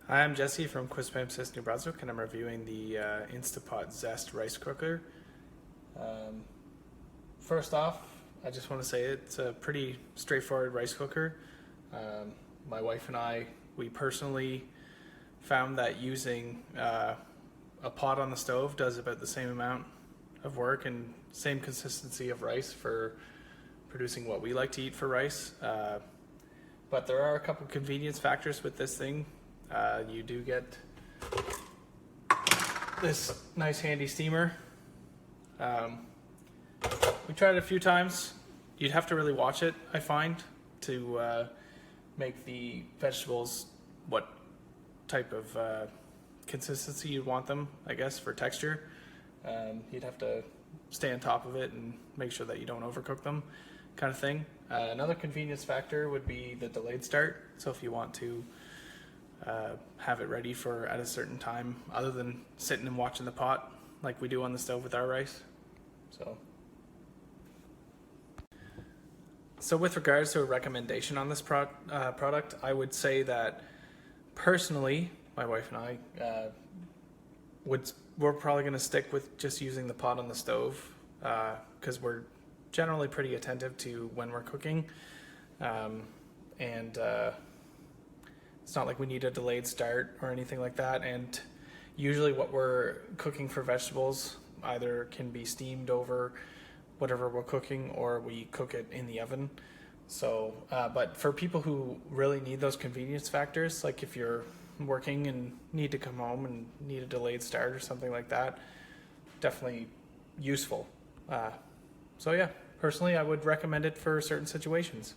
Hi, I'm Jesse from Quispamsis, New Brunswick, and I'm reviewing the Instapot Zest rice cooker. Um, First off, I just want to say it's a pretty straightforward rice cooker. My wife and I, we personally found that using a pot on the stove does about the same amount of work and same consistency of rice for producing what we like to eat for rice. But there are a couple convenience factors with this thing. You do get this nice handy steamer. We tried it a few times. You'd have to really watch it, I find, to make the vegetables what type of consistency you want them, I guess, for texture. You'd have to stay on top of it and make sure that you don't overcook them, kind of thing. Another convenience factor would be the delayed start. So if you want to have it ready for at a certain time other than sitting and watching the pot like we do on the stove with our rice. So with regards to a recommendation on this product, I would say that personally, my wife and I we're probably going to stick with just using the pot on the stove because we're generally pretty attentive to when we're cooking, and it's not like we need a delayed start or anything like that. And usually what we're cooking for vegetables either can be steamed over whatever we're cooking or we cook it in the oven. So, but for people who really need those convenience factors, like if you're working and need to come home and need a delayed start or something like that, definitely useful. So yeah, personally I would recommend it for certain situations.